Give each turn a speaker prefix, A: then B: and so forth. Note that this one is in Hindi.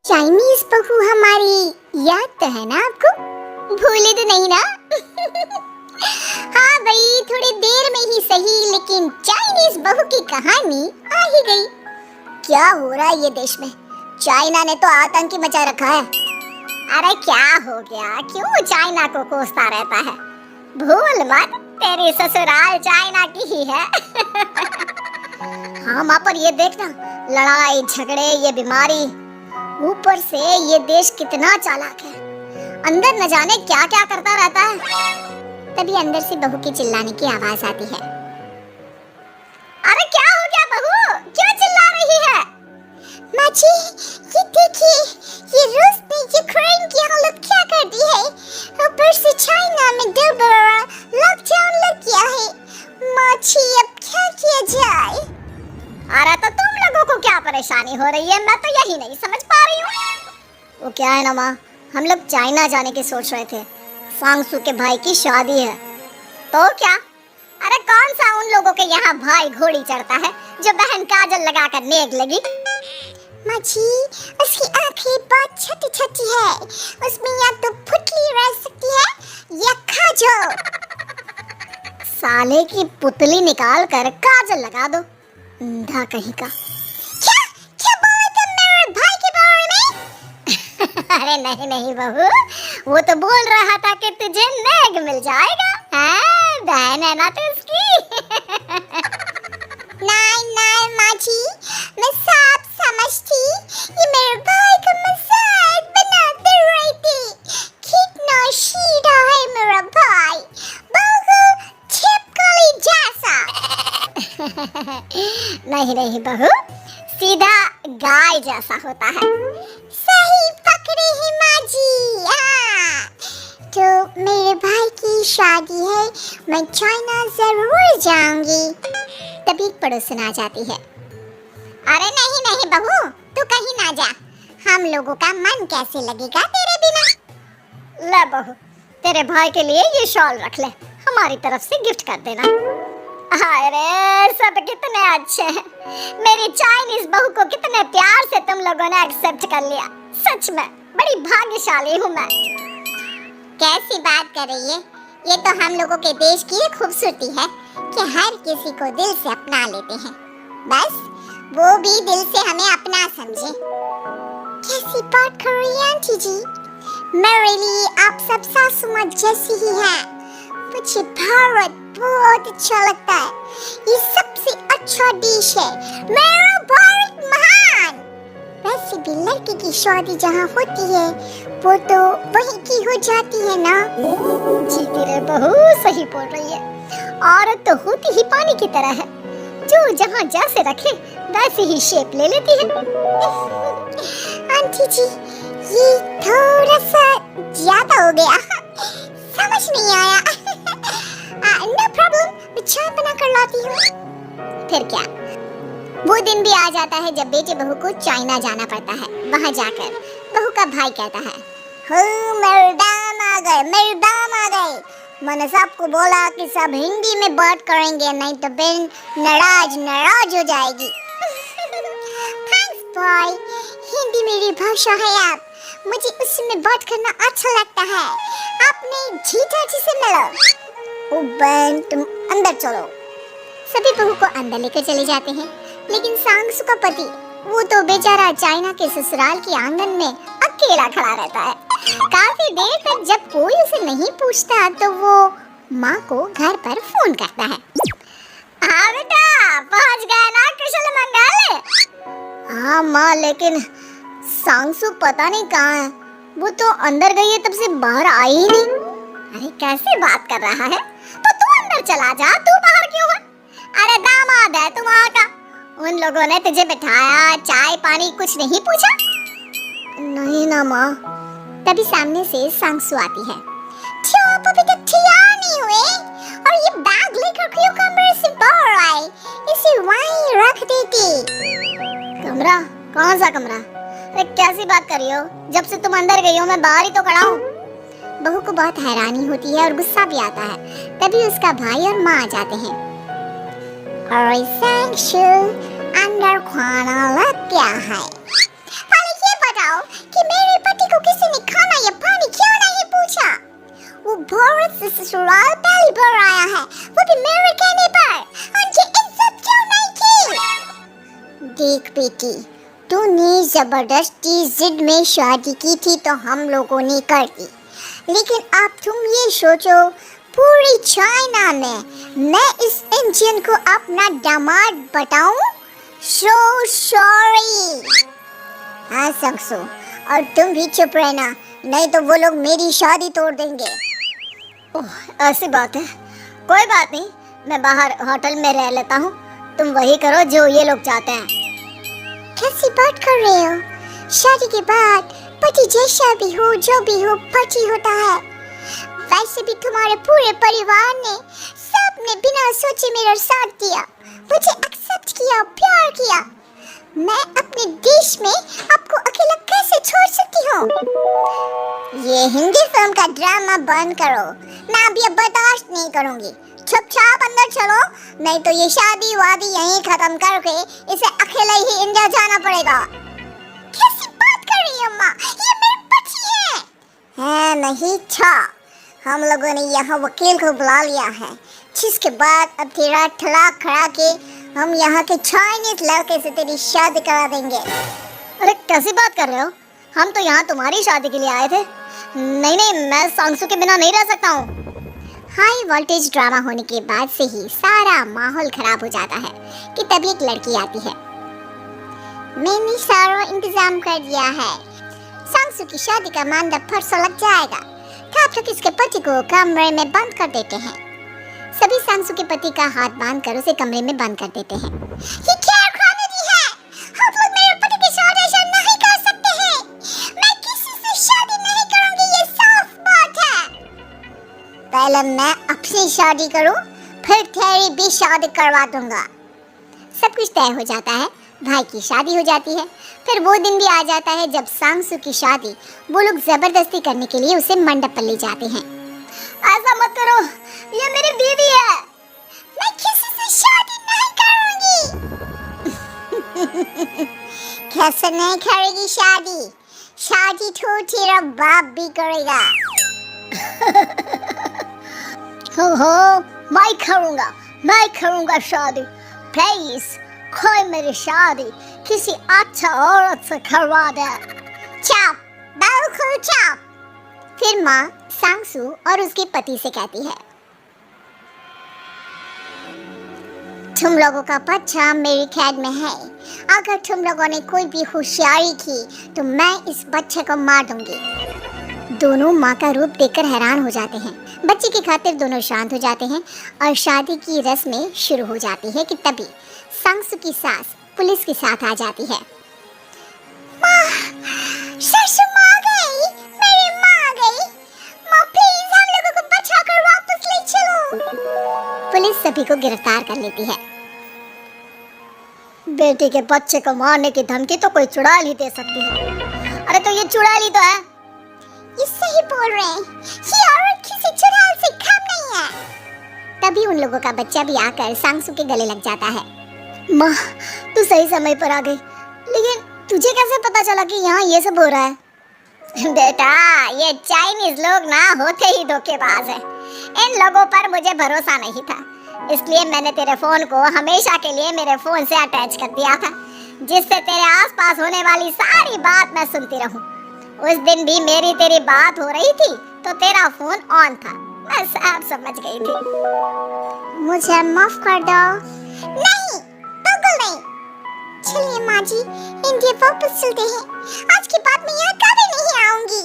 A: चाइनीज बहू हमारी याद तो है ना आपको? भूले तो नहीं ना? हाँ भाई, थोड़ी देर में ही सही, लेकिन चाइनीज बहू की कहानी आ ही गई। क्या हो रहा है ये देश में? चाइना ने तो आतंक ही मचा रखा है। अरे क्या हो गया? क्यों चाइना को कोसता रहता है? भूल मत, तेरी ससुराल चाइना की ही है। हाँ माँ, पर ये देखना, लड़ाई झगड़े, ये बीमारी, ऊपर से ये देश कितना चालाक है। अंदर न जाने क्या क्या करता रहता है। तभी अंदर से बहू की चिल्लाने की आवाज आती है। अरे क्या हो गया बहू, क्यों चिल्ला रही है? माँ जी, ये देखिए, ये रूस ने यूक्रेन की हालत क्या कर दी है। ऊपर से चाइना में दो बड़ा लॉकडाउन लग गया है। माँ जी, अब क्या किया जाए? अरे तो तुम लोगों को क्या परेशानी हो रही है, मैं तो यही नहीं समझ पा रही हूँ। वो क्या है ना माँ, हम लोग चाइना जाने की सोच रहे थे। सांगसू के भाई की शादी है। तो क्या? अरे कौन सा उन लोगों के यहाँ भाई घोड़ी चढ़ता है जो बहन काजल लगाकर नेक लगी? माँ जी, उसकी आंखें बहुत छोटी छोटी है, उसमें या तो पुतली रह सकती है या काजल। साले की पुतली निकाल कर काजल लगा दो, अंधा कहीं का। क्या क्या बोला तुम मेरे भाई के बारे में? अरे नहीं नहीं बहू, वो तो बोल रहा था कि तुझे नेग मिल जाएगा। हाँ, बहन है ना तू उसकी। नहीं नहीं माँ जी, मैं सब समझती, ये मेरे भाई का मजाक बनाते रही थी। कितना सीधा है मेरा भाई, बिल्कुल छिपकली जैसा। नहीं नहीं बहू, सीधा गाय जैसा होता है। सही पकड़े हैं माँ जी। हाँ, तो मेरे भाई की शादी है, मैं चाइना जरूर जाऊंगी। तभी एक पड़ोसन आ जाती है। अरे नहीं नहीं बहू, तू कहीं ना जा, हम लोगों का मन कैसे लगेगा तेरे बिना। ले बहू, तेरे भाई के लिए ये शॉल रख ले, हमारी तरफ से गिफ्ट कर देना। अरे सब कितने अच्छे हैं। मेरी चाइनीज बहू को कितने प्यार से तुम लोगों ने एक्सेप्ट कर लिया। सच में बड़ी भाग्यशाली हूँ मैं। कैसी बात कर रही है? ये तो हम लोगों के देश की एक खूबसूरती है कि हर किसी को दिल से अपना लेते हैं, बस वो भी दिल से हमें अपना समझे। कैसी बात कर रही है आंटी जी? मेरे लिए आप सब सासू माँ जैसी ही हैं। मुझे भारत बहुत अच्छा लगता है, ये सबसे अच्छा देश है। मेरा भारत महान। वैसे भी लड़की की शादी जहाँ होती है वो तो वहीं की हो जाती है ना? जी तेरे बहू सही बोल रही है। औरत तो होती ही पानी की तरह है, जो जहाँ जैसे रखे वैसे ही शेप ले लेती है। आंटी जी, ये थोड़ा सा ज्यादा हो गया, समझ नहीं आया। नो प्रॉब्लम, मैं चाय बना कर लाती हूँ। फिर क्या, वो दिन भी आ जाता है जब बेटे बहू को चाइना जाना पड़ता है। वहाँ जाकर बहू का भाई कहता है, मेरे दाम आ गए, मेरे दाम आ गए। मैंने सबको बोला कि सब हिंदी में बात करेंगे, नहीं तो बहन नाराज हो जाएगी। थैंक्स बॉय, हिंदी मेरी भाषा है। आप मुझे उसमें बात करना अच्छा लगता है। आपने जीजा जी से मिलो। ओ बहन, तुम अंदर चलो। सभी बहू को अंदर लेकर चले जाते हैं, लेकिन सांगसू का पति, वो तो बेचारा चाइना के ससुराल के आंगन में अकेला खड़ा रहता है। काफी देर तक जब कोई उसे नहीं पूछता तो वो माँ को घर पर फोन करता है। हाँ बेटा, पहुँच गए ना कुशल मंगल? हाँ माँ, लेकिन सांगसू पता नहीं कहाँ है, वो तो अंदर गई है, तब से बाहर आई ही नहीं। अरे कैसे बात कर रहा है? तो तू अंदर चला जा, तू बाहर क्यों है? अरे दामाद है तू वहाँ का, उन लोगों ने तुझे बिठाया, चाय पानी कुछ नहीं पूछा? नहीं ना माँ। तभी सामने से सांगसू आती है। आप अभी तक तैयार नहीं हुए और ये बैग लेकर क्यों कमरे से बाहर आए? इसे वहीं रख देती। कमरा? कौन सा कमरा? अरे कैसी बात कर रही हो? जब से तुम अंदर गई हो मैं बाहर ही तो खड़ा हूँ। बहू को बहुत हैरानी होती है और गुस्सा भी आता है। तभी उसका भाई और माँ आ जाते हैं। अरे सांगसू, अंदर खाना लग गया है। पहले ये बताओ, तो ससुराल पहली बार आया है, वो भी मेरे कहने पर। उनकी इज्जत क्यों नहीं की? देख बेटी, तूने जबरदस्ती जिद में शादी की थी तो हम लोगों ने कर दी, लेकिन अब तुम ये सोचो, पूरी चाइना में मैं इस इंडियन को अपना दामाद बताऊं? So sorry. हाँ संगसू, और तुम भी चुप रहना, नहीं तो वो लोग मेरी शादी तोड़ देंगे।
B: ओह, ऐसी बात है, कोई बात नहीं, मैं बाहर होटल में रह लेता हूँ, तुम वही करो जो ये लोग चाहते हैं।
A: कैसी बात कर रहे हो? शादी के बाद पति जैसा भी हो, जो भी हो, पति होता है। वैसे भी तुम्हारे पूरे परिवार ने सबने बिना सोचे मेरा साथ दिया, मुझे एक्सेप्ट किया, प्यार किया। मैं अपने देश में आपको अकेला कैसे छोड़ सकती हूँ? ये हिंदी फिल्म का ड्रामा बंद करो, मैं अब ये बर्दाश्त नहीं करूँगी। चुपचाप अंदर चलो, नहीं तो ये शादी वादी यहीं खत्म करके इसे अकेले ही इंडिया जाना पड़ेगा। कैसी बात कर रही है अम्मा? ये मेरे पति है नहीं था। हम लोगों ने यहाँ वकील को बुला लिया है, जिसके बाद अब तेरा तलाक करा के हम यहाँ के चाइनीज लड़के से तेरी शादी करा देंगे।
B: अरे कैसी बात कर रहे हो? हम तो यहाँ तुम्हारी शादी के लिए आए थे। नहीं, मैं सांगसू के बिना नहीं रह सकता हूँ।
A: हाई वोल्टेज ड्रामा होने के बाद से ही सारा माहौल खराब हो जाता है कि तभी एक लड़की आती है। मैंने सारा इंतजाम कर दिया है, सांगसू की शादी का मंडप परसों लग जाएगा। तब तक इसके पति को कमरे में बंद कर देते हैं। सभी सांगसू के पति का हाथ बांध कर उसे कमरे में बंद कर देते हैं। ये क्या खानदानी है? आप लोग मेरे पति के साथ ऐसा नहीं कर सकते हैं। मैं किसी से शादी नहीं करूंगी, ये साफ बात है। पहले मैं अपनी शादी करूं, फिर तेरी भी शादी करवा दूंगा। सब कुछ तय हो जाता है, भाई की शादी हो जाती है। फिर वो दिन भी आ जाता है जब सांगसू की शादी वो लोग जबरदस्ती करने के लिए उसे मंडप पर ले जाते हैं।
B: ऐसा मत करो, ये मेरी बीवी है।
A: मैं किसी से शादी नहीं करूंगी। कैसे नहीं करेगी शादी? शादी तो तेरा बाप भी करेगा।
B: हो, मैं करूंगा शादी। प्लीज कोई मेरी शादी किसी अच्छा औरत से करवा दे।
A: चुप, बिल्कुल चुप। फिर माँ सांगसू और उसके पति से कहती है, तुम लोगों का बच्चा मेरी कैद में है। अगर तुम लोगों ने कोई भी होशियारी की तो मैं इस बच्चे को मार दूंगी। दोनों माँ का रूप देखकर हैरान हो जाते हैं। बच्चे की खातिर दोनों शांत हो जाते हैं और शादी की रस्में शुरू हो जाती है कि तभी सांगसू की सास पुलिस के साथ आ जाती है। माँ, सासू माँ आ गई, मेरी माँ आ गई। माँ प्लीज हम लोगों को बचाकर वापस ले चलो। पुलिस सभी को गिरफ्तार कर लेती है।
B: बेटी के बच्चे को मारने की धमकी तो कोई चुड़ैल ही दे सकती है। अरे तो ये चुड़ैल ही तो है।
A: ये सही बोल रहे हैं, ये औरत किसी चुड़ैल से कम नहीं है। तभी उन लोगों का बच्चा भी आकर सांगसू के गले लग जाता है।
B: माँ, तू सही समय पर आ गई, लेकिन तुझे कैसे पता चला कि यहाँ ये सब हो रहा है?
A: बेटा, ये चाइनीज लोग ना होते ही धोखेबाज है। इन लोगों पर मुझे भरोसा नहीं था, इसलिए मैंने तेरे फोन को हमेशा के लिए मेरे फोन से अटैच कर दिया था, जिससे तेरे आसपास होने वाली सारी बात मैं सुनती रहूं। उस दिन भी मेरी तेरी बात हो रही थी तो तेरा फोन ऑन था, मैं सब समझ गई थी। मुझे माफ कर दो। नहीं, बिल्कुल नहीं। चलिए माँ जी, इंडिया वापस चलते हैं। आज के बाद मैं यहाँ कभी नहीं आऊंगी।